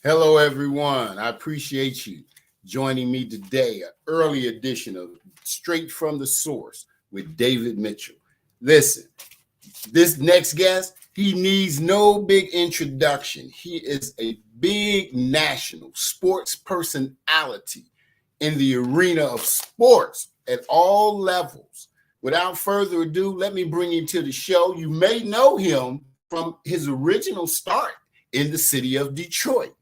Hello, everyone. I appreciate you joining me today, an early edition of Straight from the Source with David Mitchell. Listen, this next guest, he needs no big introduction. He is a big national sports personality in the arena of sports at all levels. Without further ado, let me bring him to the show. You may know him from his original start in the city of Detroit,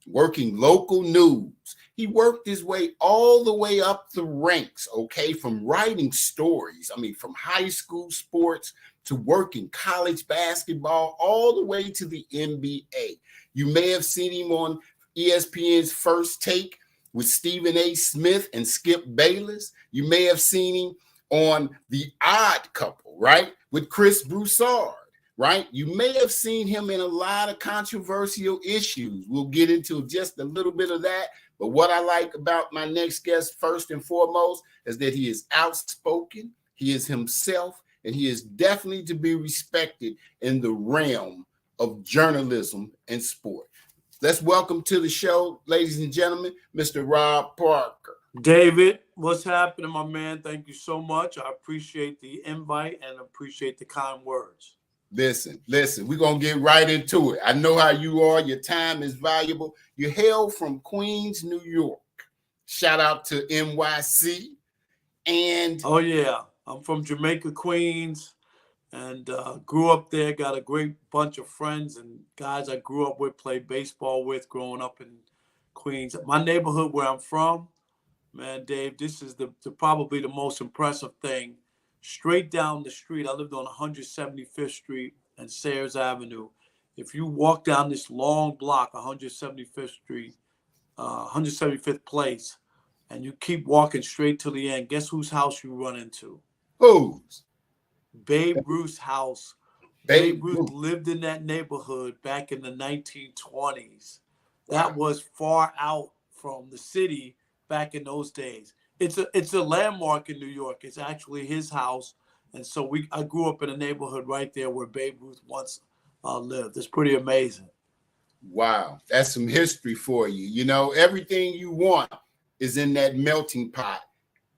working local news. He worked his way all the way up the ranks, okay, from writing stories, from high school sports to working college basketball, all the way to the NBA. You may have seen him on ESPN's First Take with Stephen A. Smith and Skip Bayless. You may have seen him on The Odd Couple, right, with Chris Broussard. Right? You may have seen him in a lot of controversial issues. We'll get into just a little bit of that. But what I like about my next guest, first and foremost, is that he is outspoken, he is himself, and he is definitely to be respected in the realm of journalism and sport. Let's welcome to the show, ladies and gentlemen, Mr. Rob Parker. David, what's happening, my man? Thank you so much. I appreciate the invite and appreciate the kind words. Listen, we're going to get right into it. I know how you are. Your time is valuable. You hail from Queens, New York. Shout out to NYC. And oh, yeah. I'm from Jamaica, Queens, and grew up there. Got a great bunch of friends and guys I grew up with, played baseball with growing up in Queens. My neighborhood where I'm from, man, Dave, this is probably the most impressive thing. Straight down the street, I lived on 175th Street and Sayers Avenue. If you walk down this long block, 175th Street, 175th Place, and you keep walking straight to the end, guess whose house you run into? Whose? Babe Ruth's house. Babe Ruth lived in that neighborhood back in the 1920s. That was far out from the city back in those days. It's a landmark in New York. It's actually his house, and so I grew up in a neighborhood right there where Babe Ruth once lived. It's pretty amazing. Wow, that's some history for you. You know, everything you want is in that melting pot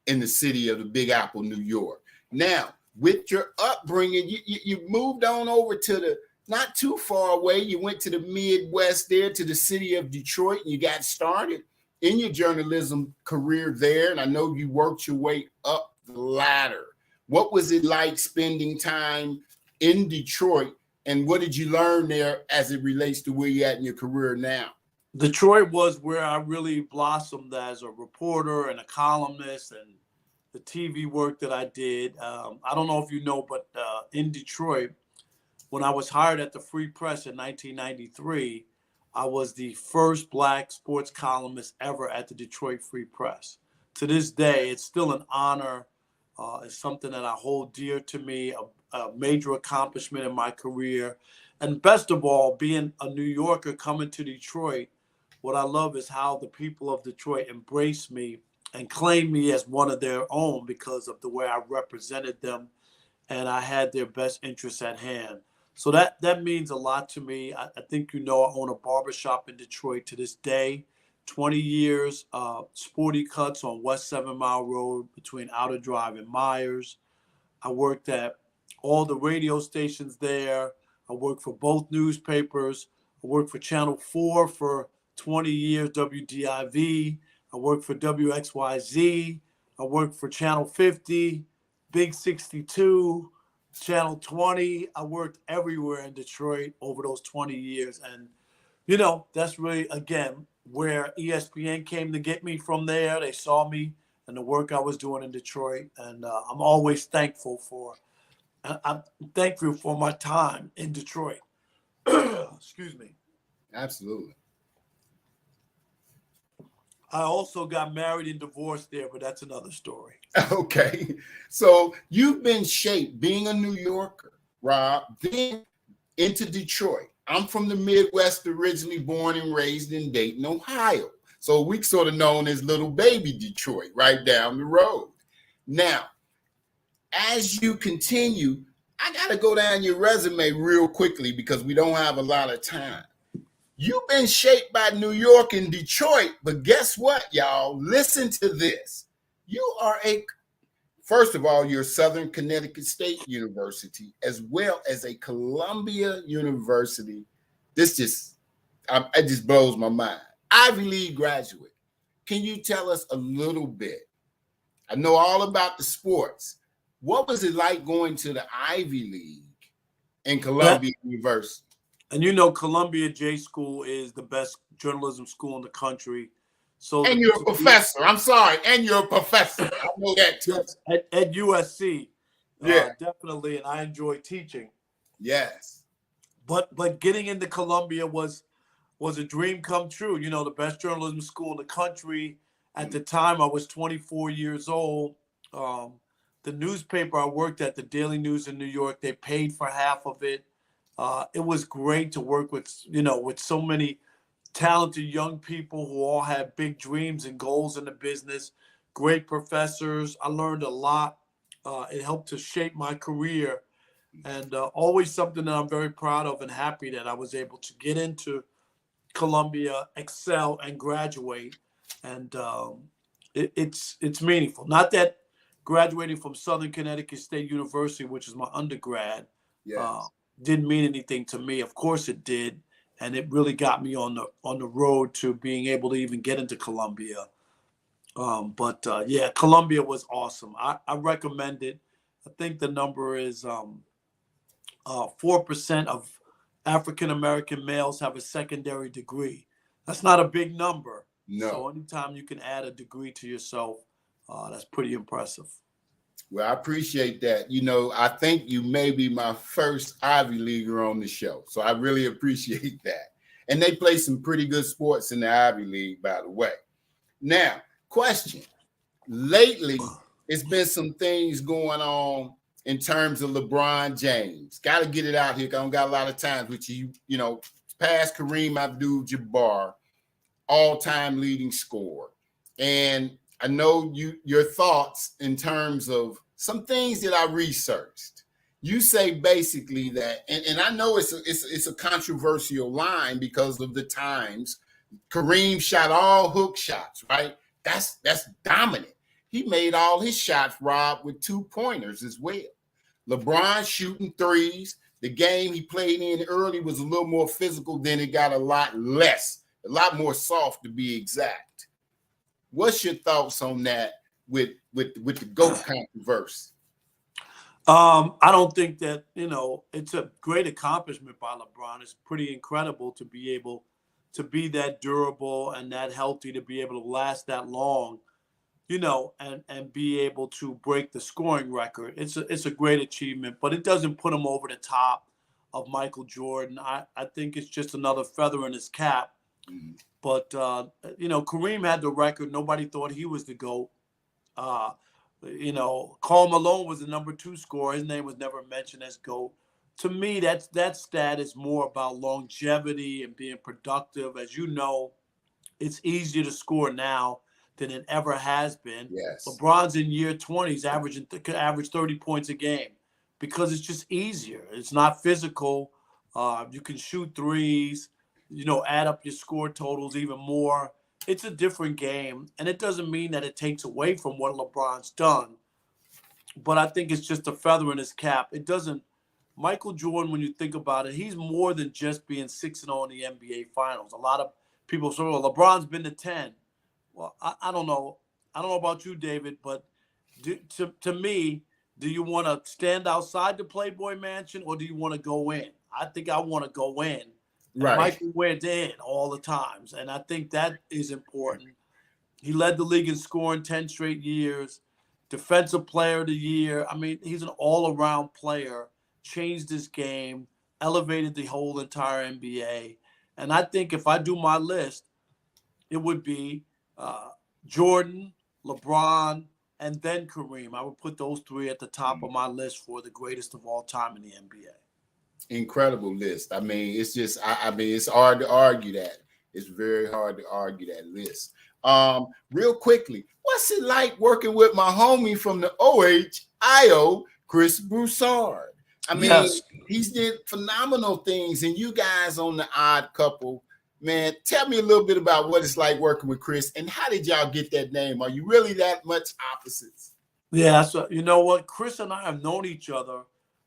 in the city of the Big Apple, New York. Now, with your upbringing, you moved on over to the not too far away. You went to the Midwest there, to the city of Detroit, and you got started in your journalism career there, and I know you worked your way up the ladder. What was it like spending time in Detroit, and what did you learn there as it relates to where you're at in your career now? Detroit was where I really blossomed as a reporter and a columnist, and the TV work that I did. I don't know if you know, but in Detroit, when I was hired at the Free Press in 1993, I was the first Black sports columnist ever at the Detroit Free Press. To this day, it's still an honor. It's something that I hold dear to me, a major accomplishment in my career. And best of all, being a New Yorker coming to Detroit, what I love is how the people of Detroit embrace me and claim me as one of their own because of the way I represented them and I had their best interests at hand. So that means a lot to me. I think I own a barbershop in Detroit to this day. 20 years, Sporty Cuts on West 7 Mile Road between Outer Drive and Myers. I worked at all the radio stations there. I worked for both newspapers. I worked for Channel 4 for 20 years, WDIV. I worked for WXYZ. I worked for Channel 50, Big 62, Channel 20. I worked everywhere in Detroit over those 20 years. And, that's really, again, where ESPN came to get me from there. They saw me and the work I was doing in Detroit. And I'm always thankful I'm thankful for my time in Detroit. Excuse me. Absolutely. I also got married and divorced there, but that's another story. Okay. So you've been shaped being a New Yorker, Rob, then into Detroit. I'm from the Midwest, originally born and raised in Dayton, Ohio. So we sort of known as little baby Detroit, right down the road. Now, as you continue, I got to go down your resume real quickly because we don't have a lot of time. You've been shaped by New York and Detroit, but guess what, y'all? Listen to this. You are first of all, you're Southern Connecticut State University, as well as a Columbia University. It just blows my mind. Ivy League graduate. Can you tell us a little bit? I know all about the sports. What was it like going to the Ivy League in Columbia University? And you know, Columbia J School is the best journalism school in the country. So And you're a professor. I'm sorry. And you're a professor. I know that too. Yes, at USC. Yeah. Definitely. And I enjoy teaching. Yes. But getting into Columbia was a dream come true. You know, the best journalism school in the country. At the time, I was 24 years old. The newspaper I worked at, the Daily News in New York, they paid for half of it. It was great to work with so many talented young people who all had big dreams and goals in the business. Great professors. I learned a lot. It helped to shape my career, and always something that I'm very proud of and happy that I was able to get into Columbia, excel, and graduate. And it's meaningful. Not that graduating from Southern Connecticut State University, which is my undergrad, Yes. didn't mean anything to me. Of course it did, and it really got me on the road to being able to even get into Columbia. Yeah, Columbia was awesome. I recommend it. I think the number is 4% of African American males have a secondary degree. That's not a big number. No. So anytime you can add a degree to yourself, that's pretty impressive. Well, I appreciate that. You know, I think you may be my first Ivy Leaguer on the show. So I really appreciate that. And they play some pretty good sports in the Ivy League, by the way. Now, question. Lately, it's been some things going on in terms of LeBron James. Got to get it out here because I don't got a lot of time with you. You know, past Kareem Abdul-Jabbar, all-time leading scorer. And I know your thoughts in terms of some things that I researched. You say basically that, and I know it's a controversial line because of the times. Kareem shot all hook shots, right? That's dominant. He made all his shots, Rob, with 2-pointers as well. LeBron shooting threes. The game he played in early was a little more physical, then it got a lot less, a lot more soft to be exact. What's your thoughts on that with the GOAT controversy? I don't think that, it's a great accomplishment by LeBron. It's pretty incredible to be able to be that durable and that healthy, to be able to last that long, and be able to break the scoring record. It's a great achievement, but it doesn't put him over the top of Michael Jordan. I think it's just another feather in his cap. Mm-hmm. But, Kareem had the record. Nobody thought he was the GOAT. Karl Malone was the number 2 scorer. His name was never mentioned as GOAT. To me, that stat is more about longevity and being productive. As you know, it's easier to score now than it ever has been. Yes. LeBron's in year 20s, could average 30 points a game because it's just easier. It's not physical. You can shoot threes. Add up your score totals even more. It's a different game, and it doesn't mean that it takes away from what LeBron's done. But I think it's just a feather in his cap. It doesn't. Michael Jordan, when you think about it, he's more than just being 6-0 in the NBA Finals. A lot of people say, well, LeBron's been to 10. Well, I don't know. I don't know about you, David, but to me, do you want to stand outside the Playboy Mansion or do you want to go in? I think I want to go in. Right. Michael went in all the times, and I think that is important. He led the league in scoring 10 straight years, defensive player of the year. I mean, he's an all-around player, changed his game, elevated the whole entire NBA. And I think if I do my list, it would be Jordan, LeBron, and then Kareem. I would put those 3 at the top of my list for the greatest of all time in the NBA. Incredible list. I mean, it's just, it's hard to argue that. It's very hard to argue that list. Real quickly, what's it like working with my homie from the OHIO, Chris Broussard? I mean, yes. He's did phenomenal things, and you guys on The Odd Couple Man, tell me a little bit about what it's like working with Chris, and how did y'all get that name? Are you really that much opposites? Yeah, so you know what? Chris and I have known each other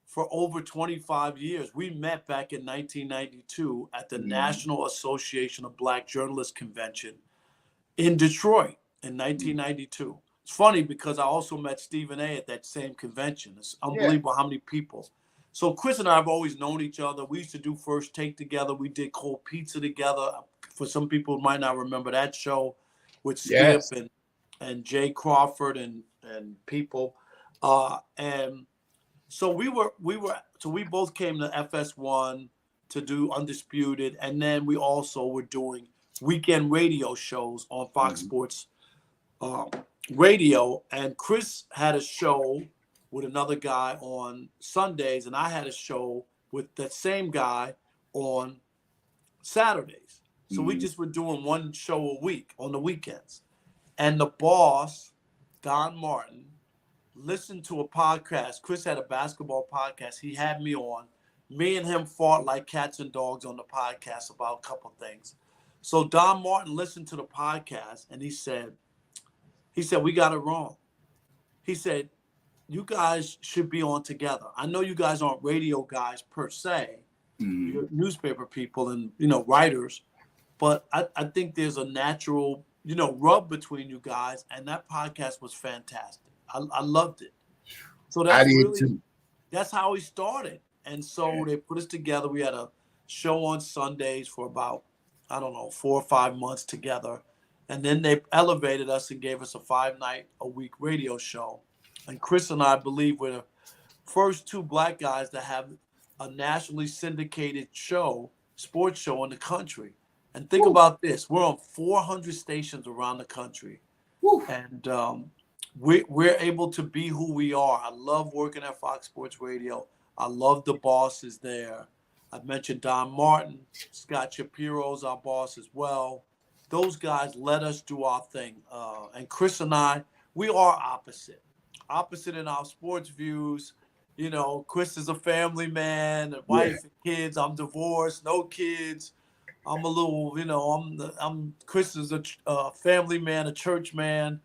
for over 25 years. We met back in 1992 at the Mm-hmm. National Association of Black Journalists Convention in Detroit in 1992. It's funny because I also met Stephen A. at that same convention. It's Yeah. unbelievable how many people. So Chris and I have always known each other. We used to do First Take together. We did Cold Pizza together. For some people who might not remember that show with Skip Yes. and Jay Crawford and people. And so we both came to FS1 to do Undisputed, and then we also were doing weekend radio shows on Fox Mm-hmm. Sports um, Radio. And Chris had a show with another guy on Sundays, and I had a show with that same guy on Saturdays. So we Mm-hmm. just were doing one show a week on the weekends. And the boss, Don Martin, listened to a podcast. Chris had a basketball podcast. He had me on. Me and him fought like cats and dogs on the podcast about a couple things. So Don Martin listened to the podcast and he said, we got it wrong. He said, you guys should be on together. I know you guys aren't radio guys per se. Mm-hmm. You're newspaper people and, writers. But I think there's a natural, rub between you guys. And that podcast was fantastic. I loved it. So I did too. that's how we started. And so Yeah. they put us together. We had a show on Sundays for about, I don't know, 4 or 5 months together. And then they elevated us and gave us a 5-night-a-week radio show. And Chris and I believe we're the first two black guys to have a nationally syndicated sports show in the country. And think Woo. about this. We're on 400 stations around the country. Woo. And we're able to be who we are. I love working at Fox Sports Radio. I love the bosses there. I've mentioned Don Martin. Scott Shapiro's our boss as well. Those guys let us do our thing. And Chris and I, we are opposite in our sports views. Chris is a family man, a Yeah. wife and kids. I'm divorced, no kids. I'm a little, Chris is a family man, a church man.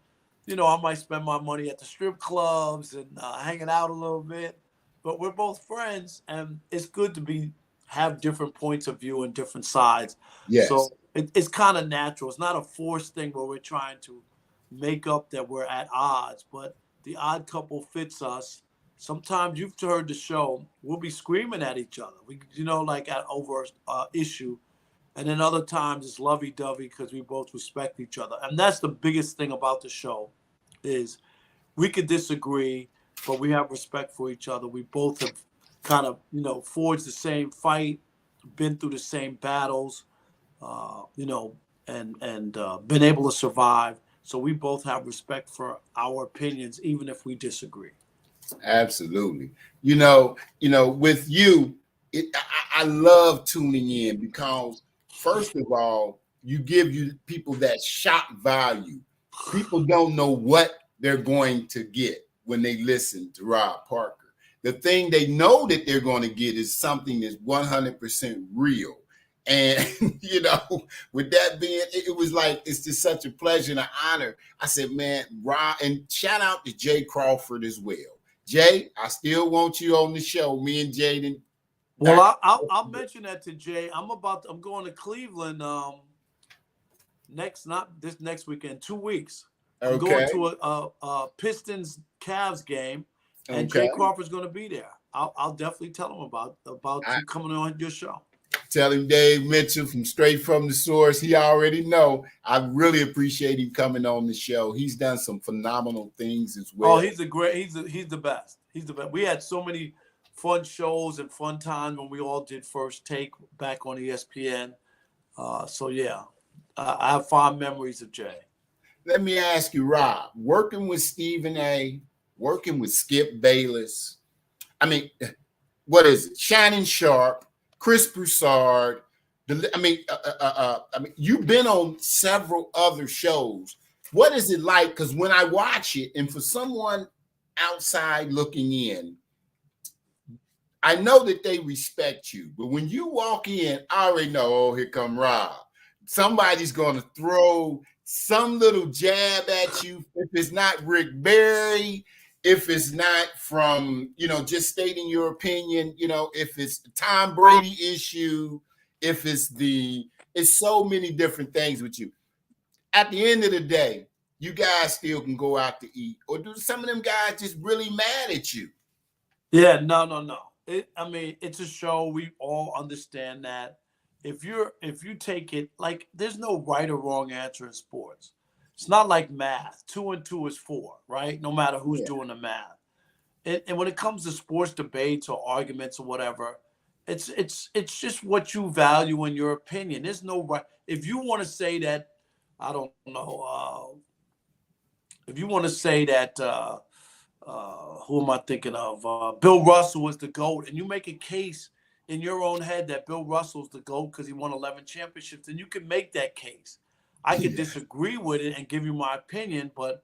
I might spend my money at the strip clubs and hanging out a little bit, but we're both friends, and it's good to have different points of view and different sides. Yes. So it's kind of natural. It's not a forced thing where we're trying to make up that we're at odds, but the odd couple fits us. Sometimes you've heard the show, we'll be screaming at each other. We, like over issue. And then other times it's lovey-dovey because we both respect each other. And that's the biggest thing about the show is we could disagree, but we have respect for each other. We both have kind of, forged the same fight, been through the same battles, and been able to survive. So we both have respect for our opinions, even if we disagree. Absolutely. With you, I love tuning in because, first of all, you give people that shock value. People don't know what they're going to get when they listen to Rob Parker. The thing they know that they're going to get is something that's 100% real. And, with that being, it was like, it's just such a pleasure and an honor. I said, man, Rob, and shout out to Jay Crawford as well. Jay, I still want you on the show. Me and Jaden. Well, I'll mention that to Jay. I'm going to Cleveland next weekend, 2 weeks. I'm going to a Pistons Cavs game, and Jay Crawford's going to be there. I'll definitely tell him about you coming on your show. Tell him Dave Mitchell from Straight from the Source. He already know. I really appreciate him coming on the show. He's done some phenomenal things as well. Oh, he's the best. He's the best. We had so many fun shows and fun times when we all did First Take back on ESPN. So yeah, I have fond memories of Jay. Let me ask you, Rob, working with Stephen A., working with Skip Bayless, I mean, what is it? Shannon Sharp, Chris Broussard. You've been on several other shows. What is it like? Because when I watch it, and for someone outside looking in, I know that they respect you. But when you walk in, I already know, oh, here come Rob. somebody's going to throw some little jab at you. If it's not Rick Barry, if it's not from, just stating your opinion, if it's the Tom Brady issue, if it's so many different things with you. At the end of the day, you guys still can go out to eat, or do some of them guys just really mad at you? Yeah, no. It's a show. We all understand that. If you take it like there's no right or wrong answer in sports. It's not like math. 2 and 2 is 4, right? No matter who's Yeah. doing the math. And when it comes to sports debates or arguments or whatever, it's just what you value in your opinion. There's no right. If you want to say that, I don't know. If you want to say that. Who am I thinking of? Bill Russell was the GOAT, and you make a case in your own head that Bill Russell's the GOAT because he won 11 championships, then you can make that case. I could disagree with it and give you my opinion, but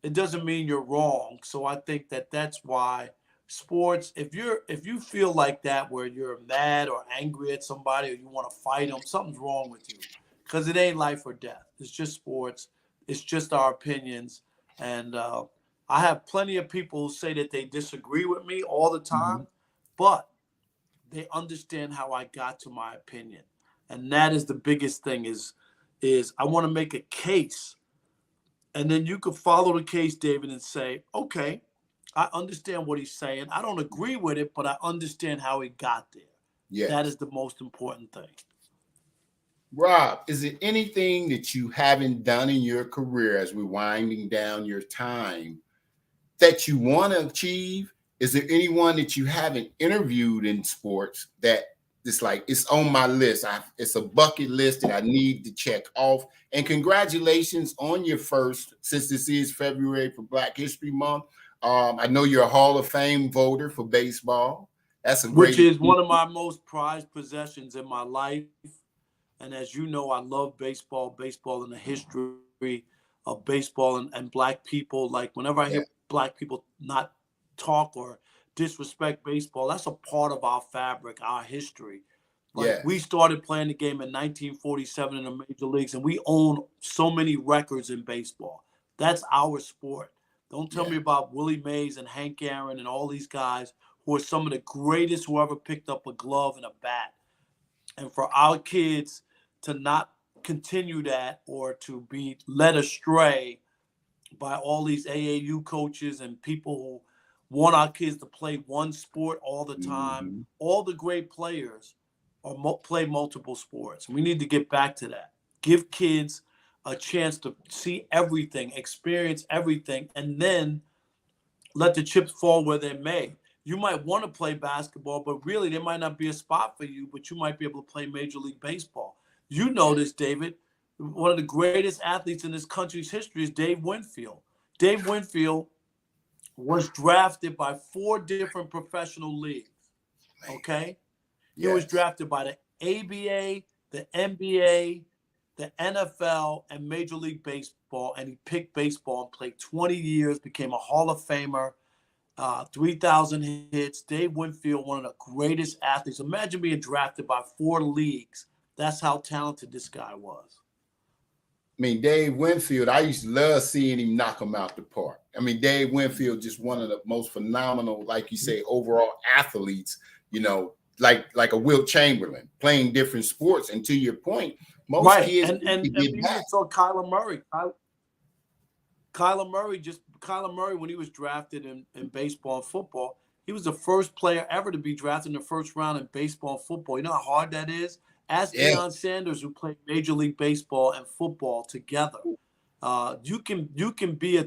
it doesn't mean you're wrong. So I think that's why sports, if you feel like that where you're mad or angry at somebody or you want to fight them, something's wrong with you because it ain't life or death. It's just sports. It's just our opinions. And I have plenty of people who say that they disagree with me all the time, but they understand how I got to my opinion. And that is the biggest thing is I want to make a case. And then you could follow the case, David, and say, okay, I understand what he's saying. I don't agree with it, but I understand how he got there. Yeah. That is the most important thing. Rob, is there anything that you haven't done in your career as we're winding down your time that you want to achieve? Is there anyone that you haven't interviewed in sports that it's like, it's on my list? It's a bucket list that I need to check off. And congratulations on your first, since this is February for Black History Month. I know you're a Hall of Fame voter for baseball. That's a great, which is one of my most prized possessions in my life. And as you know, I love baseball and the history of baseball and Black people. Like whenever I hear Black people not talk or disrespect baseball, that's a part of our fabric, our history. Like we started playing the game in 1947 in the major leagues, and we own so many records in baseball. That's our sport. Don't tell me about Willie Mays and Hank Aaron and all these guys who are some of the greatest who ever picked up a glove and a bat. And for our kids to not continue that or to be led astray by all these AAU coaches and people who want our kids to play one sport all the time. All the great players play multiple sports. We need to get back to that. Give kids a chance to see everything, experience everything, and then let the chips fall where they may. You might want to play basketball, but really there might not be a spot for you, but you might be able to play Major League Baseball. You know this, David. One of the greatest athletes in this country's history is Dave Winfield. Dave Winfield was drafted by 4 different professional leagues, okay? He was drafted by the ABA, the NBA, the NFL, and Major League Baseball, and he picked baseball and played 20 years, became a Hall of Famer, 3,000 hits. Dave Winfield, one of the greatest athletes. Imagine being drafted by 4 leagues. That's how talented this guy was. I mean, Dave Winfield, I used to love seeing him knock him out the park. I mean, Dave Winfield, just one of the most phenomenal, like you say, overall athletes, like a Wilt Chamberlain, playing different sports. And to your point, most kids and we just saw Kyler Murray. Kyler Murray, when he was drafted in baseball and football, he was the first player ever to be drafted in the first round in baseball and football. You know how hard that is? Ask Deion Sanders, who played Major League Baseball and football together. You can be a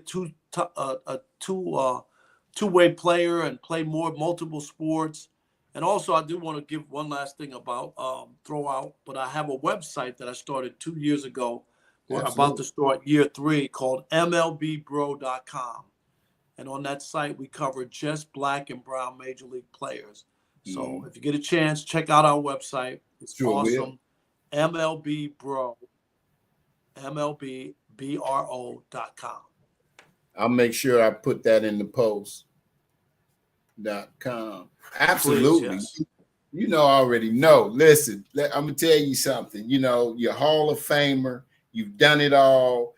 two-way player and play multiple sports. And also, I do want to give one last thing about throw out, but I have a website that I started 2 years ago. We're about to start year 3 called MLBbro.com. And on that site, we cover just Black and brown Major League players. So if you get a chance, check out our website. It's awesome. MLBbro.com. I'll make sure I put that in the post.com. Absolutely. Please, yes. You know, I already know. Listen, I'm gonna tell you something. You know, you're Hall of Famer. You've done it all.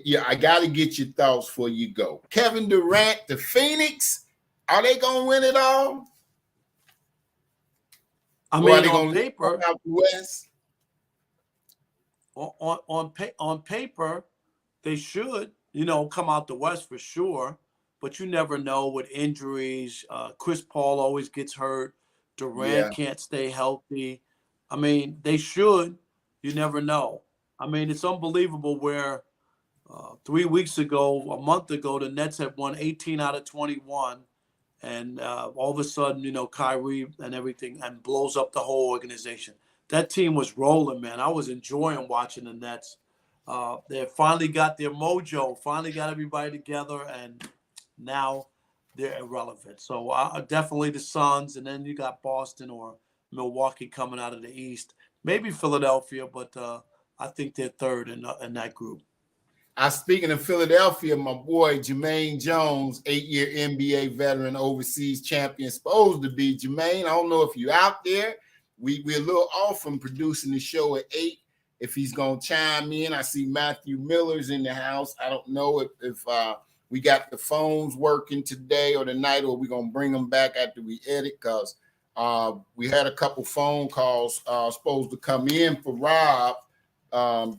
Yeah, I got to get your thoughts before you go. Kevin Durant, the Phoenix, are they gonna win it all, I or are mean, they on gonna come paper, out the West? on paper, they should, come out the West for sure. But you never know with injuries. Chris Paul always gets hurt. Durant Yeah, can't stay healthy. I mean, they should. You never know. I mean, it's unbelievable where 3 weeks ago, a month ago, the Nets had won 18 out of 21. And all of a sudden, Kyrie and everything, and blows up the whole organization. That team was rolling, man. I was enjoying watching the Nets. They finally got their mojo, finally got everybody together, and now they're irrelevant. So definitely the Suns, and then you got Boston or Milwaukee coming out of the East. Maybe Philadelphia, but I think they're third in that group. Speaking of Philadelphia, my boy Jermaine Jones, 8-year NBA veteran, overseas champion, supposed to be. Jermaine, I don't know if you're out there. We're a little off from producing the show at 8. If he's gonna chime in, I see Matthew Miller's in the house. I don't know if we got the phones working today or tonight, or we're gonna bring them back after we edit, because we had a couple phone calls supposed to come in for Rob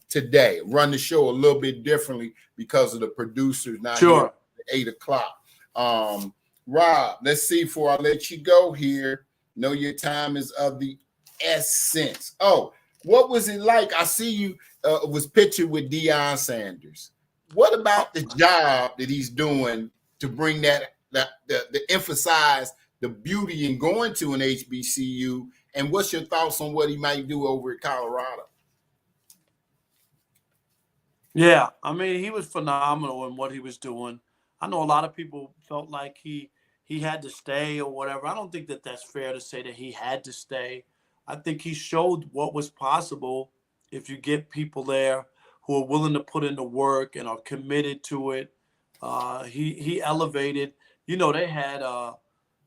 today. Run the show a little bit differently because of the producers not here at 8 o'clock. Rob, let's see before I let you go here. Know your time is of the essence. Oh, what was it like? I see you was pictured with Deion Sanders. What about the job that he's doing to bring the emphasize the beauty in going to an HBCU? And what's your thoughts on what he might do over at Colorado? Yeah, I mean, he was phenomenal in what he was doing. I know a lot of people felt like he had to stay or whatever. I don't think that that's fair to say that he had to stay. I think he showed what was possible if you get people there who are willing to put in the work and are committed to it. He elevated. They had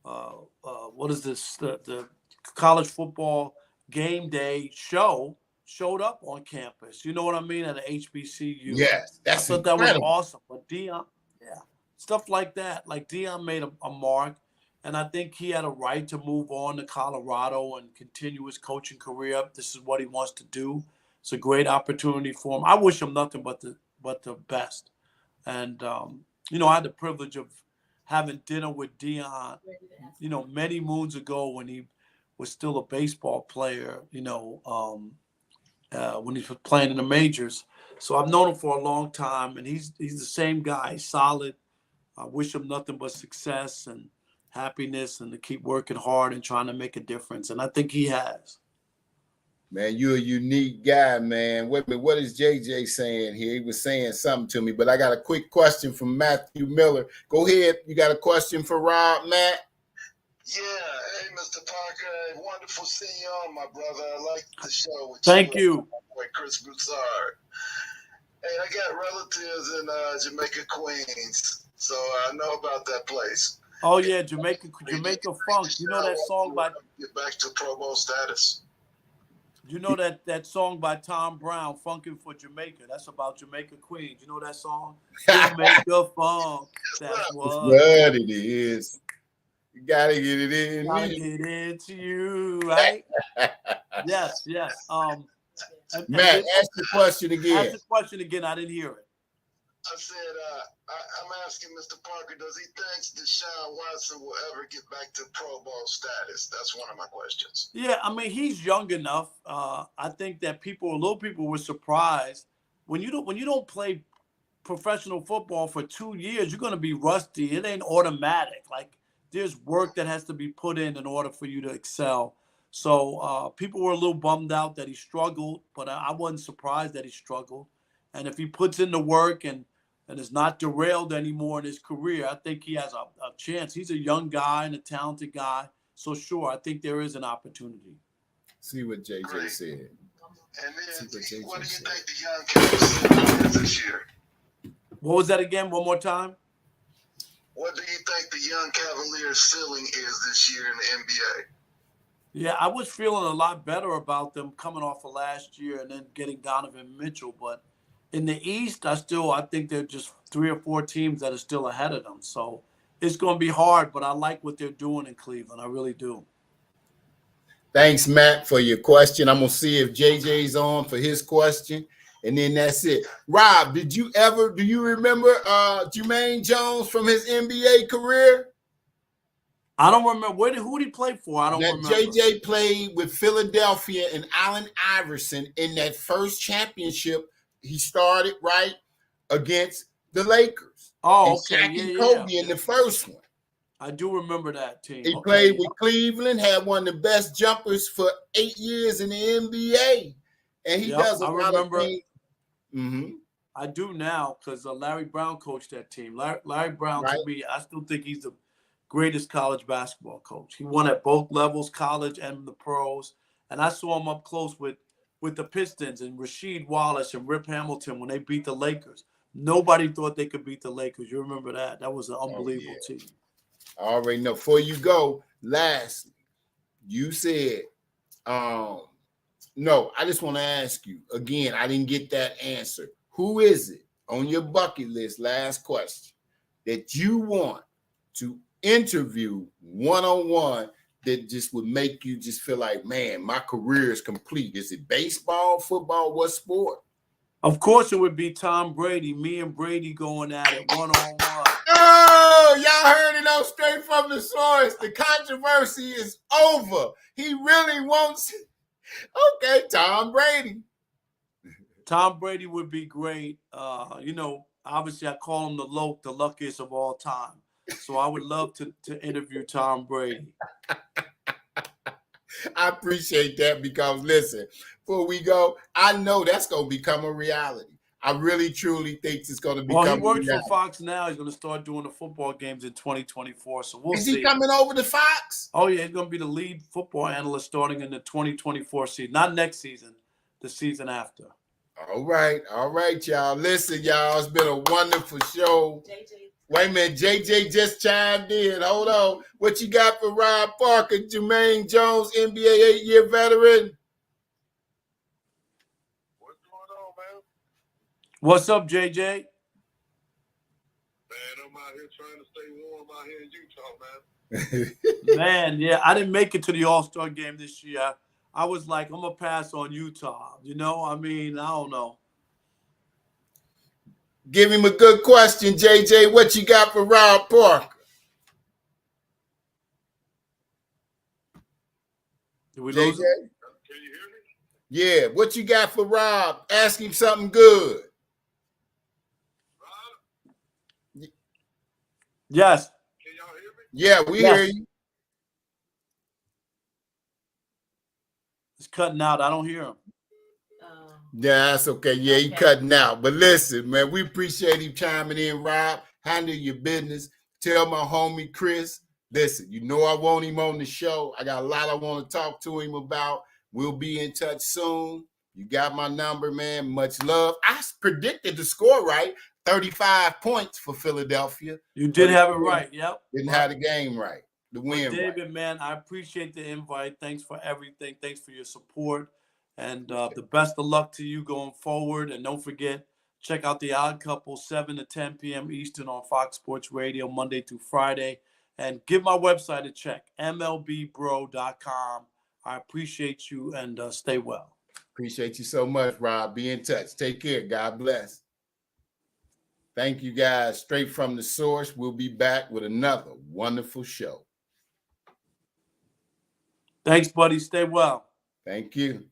what is this, the college football game day show showed up on campus. You know what I mean? At an HBCU. Yes, I that's thought that was incredible. awesome. But Deion, yeah, stuff like that. Like Deion made a mark, and I think he had a right to move on to Colorado and continue his coaching career. This is what he wants to do. It's a great opportunity for him. I wish him nothing but the best. And I had the privilege of having dinner with Deion, many moons ago when he was still a baseball player. When he was playing in the majors. So I've known him for a long time, and he's the same guy, solid. I wish him nothing but success and happiness, and to keep working hard and trying to make a difference. And I think he has. Man, you're a unique guy, man. Wait a minute, what is JJ saying here? He was saying something to me, but I got a quick question from Matthew Miller. Go ahead. You got a question for Rob, Matt? Yeah. Hey, Mr. Parker. Wonderful seeing you on, my brother. I like the show with Thank you. With Chris Broussard. Hey, I got relatives in Jamaica, Queens, so I know about that place. Oh yeah, Jamaica funk. You know that song by Get back to Pro Bowl status. You know that song by Tom Brown, "Funkin' for Jamaica." That's about Jamaica, Queens. You know that song, Jamaica funk. That's what it is. You gotta get it in. Gotta get into you, right? Yes. Matt, ask the question again. Ask the question again. I didn't hear it. I said, I'm asking Mr. Parker, does he think Deshaun Watson will ever get back to Pro Bowl status? That's one of my questions. Yeah, I mean, he's young enough. I think that little people were surprised when you don't play professional football for 2 years. You're going to be rusty. It ain't automatic. Like, there's work that has to be put in order for you to excel. So people were a little bummed out that he struggled, but I wasn't surprised that he struggled. And if he puts in the work and is not derailed anymore in his career, I think he has a chance. He's a young guy and a talented guy. So, sure, I think there is an opportunity. See what JJ said. And then, what do you think the young Cavaliers is this year? What was that again? One more time? What do you think the young Cavaliers' ceiling is this year in the NBA? Yeah, I was feeling a lot better about them coming off of last year and then getting Donovan Mitchell. But in the East, I think they're just 3 or 4 teams that are still ahead of them. So it's going to be hard, but I like what they're doing in Cleveland. I really do. Thanks, Matt, for your question. I'm gonna see if JJ's on for his question, and then that's it. Rob, do you remember Jermaine Jones from his NBA career? I don't remember who did he play for? I don't That remember. JJ played with Philadelphia and Allen Iverson in that first championship. He started right against the Lakers. Oh, and okay. Shaq Yeah, and yeah, Kobe yeah. in the first one. I do remember that team. He Okay. played with Cleveland, had one of the best jumpers for 8 years in the NBA. And he does a I lot of remember. things. Mm-hmm. I do now because Larry Brown coached that team. Larry Brown, Right. to me, I still think he's the greatest college basketball coach. He won at both levels, college and the pros. And I saw him up close with the Pistons and Rasheed Wallace and Rip Hamilton when they beat the Lakers. Nobody thought they could beat the Lakers. You remember that? That was an unbelievable team. I already know. Before you go, lastly, you said, no, I just want to ask you again. I didn't get that answer. Who is it on your bucket list? Last question that you want to interview one-on-one that just would make you just feel like, man, my career is complete. Is it baseball, football, what sport? Of course, it would be Tom Brady. Me and Brady going at it one-on-one. Oh, y'all heard it on Straight from the Source. The controversy is over. He really wants. Okay, Tom Brady. Tom Brady would be great. Obviously I call him the luckiest of all time. So I would love to interview Tom Brady. I appreciate that because listen, before we go, I know that's going to become a reality. I really, truly think it's going to become. Well, he works for Fox now. He's going to start doing the football games in 2024. So we'll see. Is he coming over to Fox? Oh, yeah. He's going to be the lead football analyst starting in the 2024 season. Not next season, the season after. All right, y'all. Listen, y'all, it's been a wonderful show. Wait a minute, JJ just chimed in. Hold on. What you got for Rob Parker, Jermaine Jones, NBA 8-year veteran? What's going on, man? What's up, JJ? Man, I'm out here trying to stay warm out here in Utah, man. Man, yeah, I didn't make it to the All-Star game this year. I was like, I'm going to pass on Utah. I don't know. Give him a good question, JJ. What you got for Rob Parker? Did we lose him? Can you hear me? Yeah, what you got for Rob? Ask him something good. Rob? Yes. Can y'all hear me? Yeah, we hear you. It's cutting out. I don't hear him. Yeah, that's okay. Yeah, he cutting out. But listen, man, we appreciate him chiming in, Rob. Handle your business. Tell my homie Chris, listen, you know I want him on the show. I got a lot I want to talk to him about. We'll be in touch soon. You got my number, man. Much love. I predicted the score right. 35 points for Philadelphia. You did have it right. Yep. Didn't have the game right. The win David, right. man, I appreciate the invite. Thanks for everything. Thanks for your support. And the best of luck to you going forward. And don't forget, check out The Odd Couple, 7 to 10 p.m. Eastern on Fox Sports Radio, Monday through Friday. And give my website a check, mlbbro.com. I appreciate you and stay well. Appreciate you so much, Rob. Be in touch. Take care. God bless. Thank you, guys. Straight from the Source. We'll be back with another wonderful show. Thanks, buddy. Stay well. Thank you.